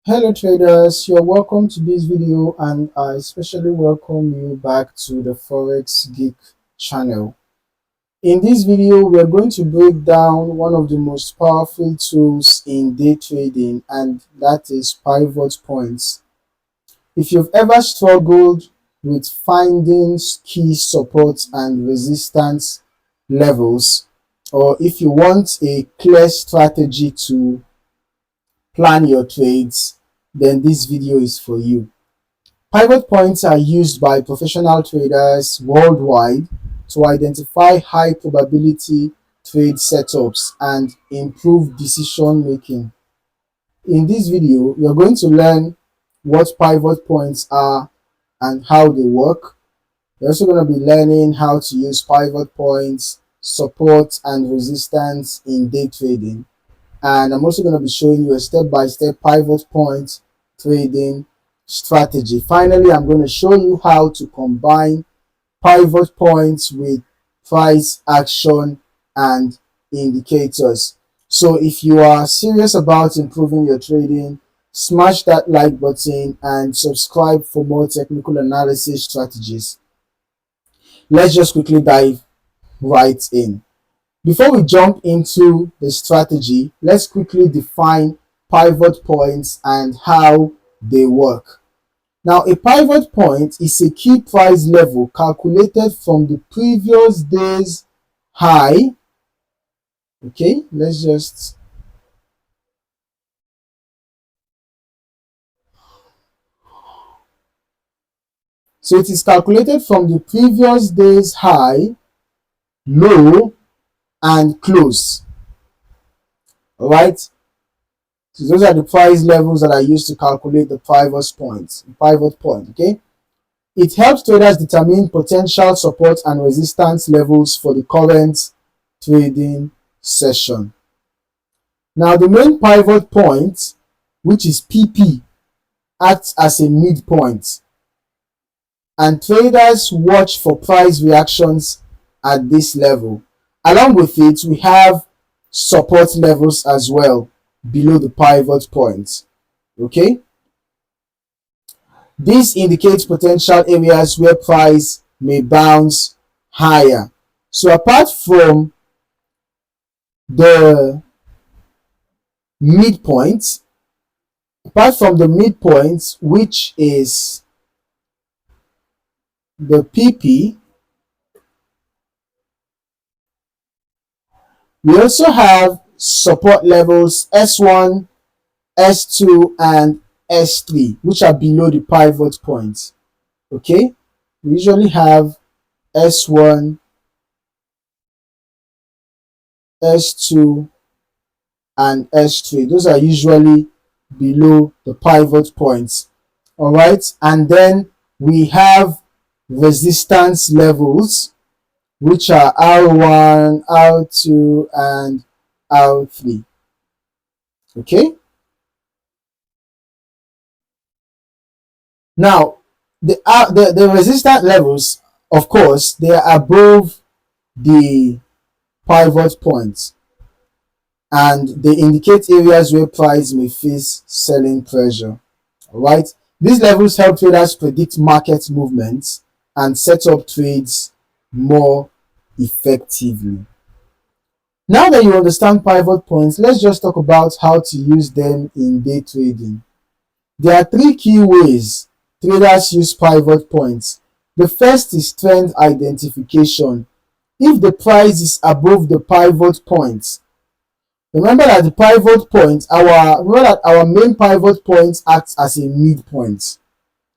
Hello traders, you're welcome to this video and I especially welcome you back to the Forex Geek channel. In this video, we're going to break down one of the most powerful tools in day trading, and that is pivot points. If you've ever struggled with finding key support and resistance levels, or if you want a clear strategy to plan your trades, then this video is for you. Pivot points are used by professional traders worldwide to identify high probability trade setups and improve decision making. In this video, you're going to learn what pivot points are and how they work. You're also going to be learning how to use pivot points, support and resistance in day trading. And I'm also going to be showing you a step-by-step pivot point trading strategy. Finally, I'm going to show you how to combine pivot points with price action and indicators. So if you are serious about improving your trading, smash that like button and subscribe for more technical analysis strategies. Let's just quickly dive right in. Before we jump into the strategy, let's quickly define pivot points and how they work. Now, a pivot point is a key price level calculated from the previous day's high. Okay, so it is calculated from the previous day's high, low, and close. All right. So those are the price levels that are used to calculate the pivot point, okay? It helps traders determine potential support and resistance levels for the current trading session. Now, the main pivot point, which is PP, acts as a midpoint, and traders watch for price reactions at this level. Along with it, we have support levels as well below the pivot point. Okay, this indicates potential areas where price may bounce higher. So apart from the midpoint, which is the PP, we also have support levels S1, S2, and S3, which are below the pivot point. Okay, we usually have S1, S2, and S3. Those are usually below the pivot points. All right, and then we have resistance levels, which are R1, R2, and R3. Okay. Now, the resistance levels, of course, they are above the pivot points, and they indicate areas where price may face selling pressure. All right. These levels help traders predict market movements and set up trades more effectively. Now that you understand pivot points, let's just talk about how to use them in day trading. There are three key ways traders use pivot points. The first is trend identification. If the price is above the pivot point, remember that our main pivot point acts as a midpoint.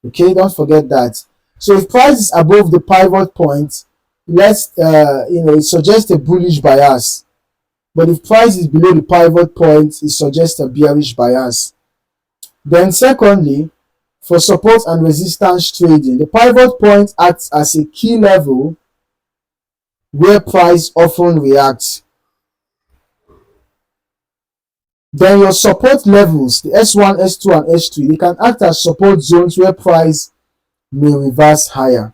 Okay, don't forget that. So if price is above the pivot point, it suggests a bullish bias. But if price is below the pivot point, it suggests a bearish bias. Then secondly, for support and resistance trading, the pivot point acts as a key level where price often reacts. Then your support levels, the S1, S2, and S3, they can act as support zones where price may reverse higher.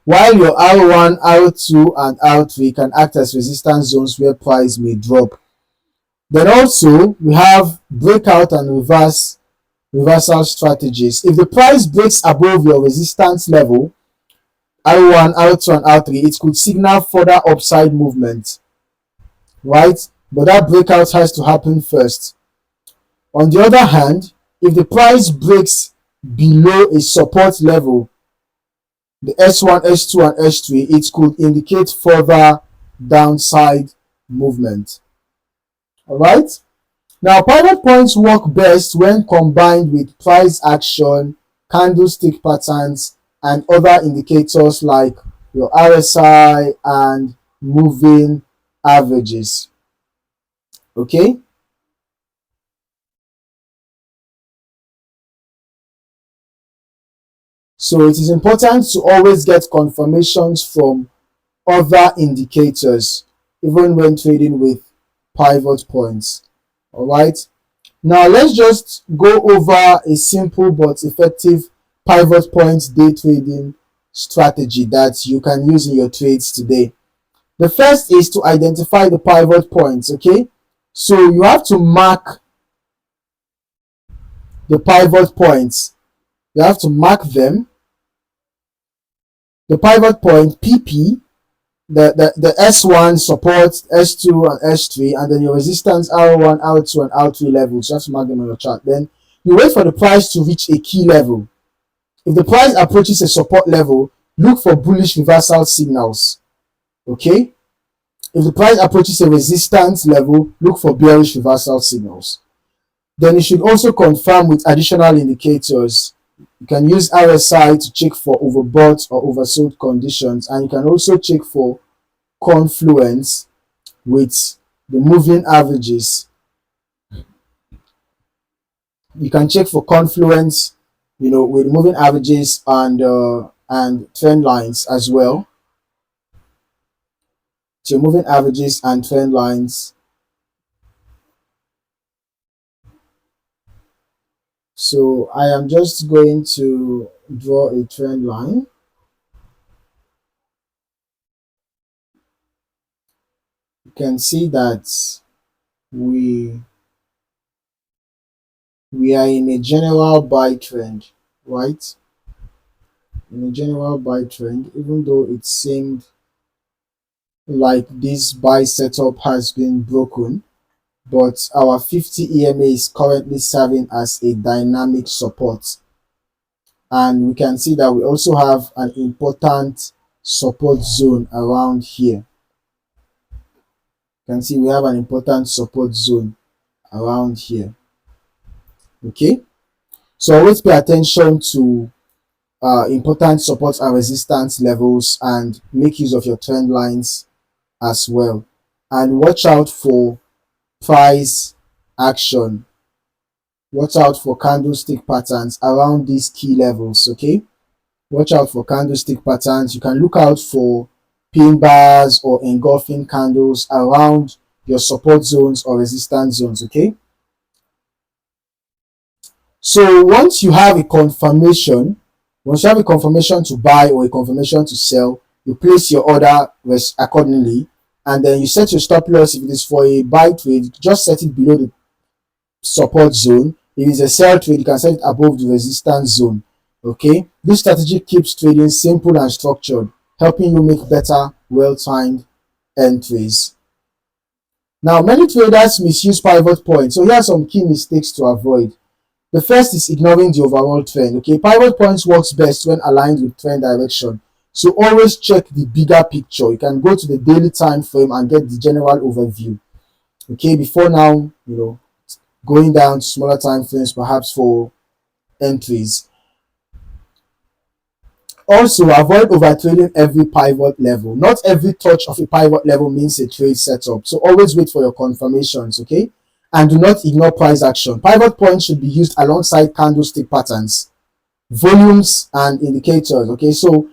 While your R1, R2, and R3 can act as resistance zones where price may drop. Then also we have breakout and reversal strategies. If the price breaks above your resistance level, R1, R2, and R3, it could signal further upside movement, right? But that breakout has to happen first. On the other hand, if the price breaks below a support level, the S1, S2, and S3, it could indicate further downside movement. All right. Now, pivot points work best when combined with price action, candlestick patterns, and other indicators like your RSI and moving averages. Okay. So it is important to always get confirmations from other indicators, even when trading with pivot points. All right. Now let's just go over a simple but effective pivot point day trading strategy that you can use in your trades today. The first is to identify the pivot points. Okay. So you have to mark the pivot points. You have to mark them. The pivot point PP, the S1 support, S2 and S3, and then your resistance R1, R2, and R3 levels. You have to mark them on your chart. Then you wait for the price to reach a key level. If the price approaches a support level, look for bullish reversal signals. Okay? If the price approaches a resistance level, look for bearish reversal signals. Then you should also confirm with additional indicators. You can use RSI to check for overbought or oversold conditions, and you can also check for confluence with the moving averages. You can check for confluence, with moving averages and trend lines as well. So moving averages and trend lines. So I am just going to draw a trend line. You can see that we are in a general buy trend, right? In a general buy trend, even though it seemed like this buy setup has been broken, but our 50 EMA is currently serving as a dynamic support. And we can see that we also have an important support zone around here. You can see we have an important support zone around here. Okay, so always pay attention to important support and resistance levels, and make use of your trend lines as well, and watch out for price action. Watch out for candlestick patterns around these key levels. Okay, watch out for candlestick patterns. You can look out for pin bars or engulfing candles around your support zones or resistance zones. Okay, so once you have a confirmation to buy or a confirmation to sell, you place your order accordingly, and then you set your stop loss. If it is for a buy trade, just set it below the support zone. If it's a sell trade, you can set it above the resistance zone. Okay, this strategy keeps trading simple and structured, helping you make better, well-timed entries. Now, many traders misuse pivot points, so here are some key mistakes to avoid. The first is ignoring the overall trend. Okay, pivot points works best when aligned with trend direction. So always check the bigger picture. You can go to the daily time frame and get the general overview. Okay, before now, going down to smaller time frames perhaps for entries. Also, avoid overtrading every pivot level. Not every touch of a pivot level means a trade setup. So always wait for your confirmations, okay? And do not ignore price action. Pivot points should be used alongside candlestick patterns, volumes, and indicators. Okay, so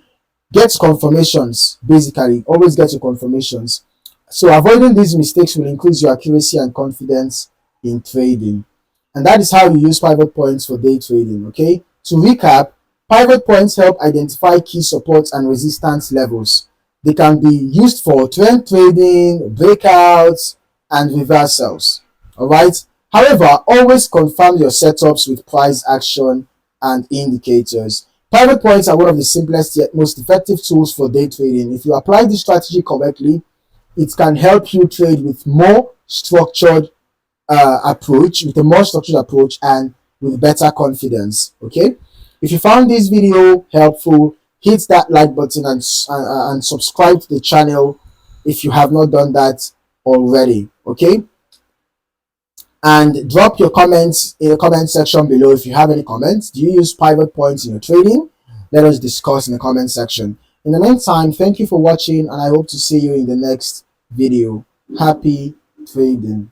get confirmations. Basically, always get your confirmations. So avoiding these mistakes will increase your accuracy and confidence in trading. And that is how you use pivot points for day trading. Okay, to recap, pivot points help identify key supports and resistance levels. They can be used for trend trading, breakouts, and reversals. All right. However, always confirm your setups with price action and indicators. Private points are one of the simplest yet most effective tools for day trading. If you apply this strategy correctly, it can help you trade with more structured approach, with a more structured approach, and with better confidence. Okay. If you found this video helpful, hit that like button and subscribe to the channel if you have not done that already. Okay. And drop your comments in the comment section below if you have any comments. Do you use private points in your trading? Let us discuss in the comment section. In the meantime, thank you for watching, and I hope to see you in the next video. Happy trading.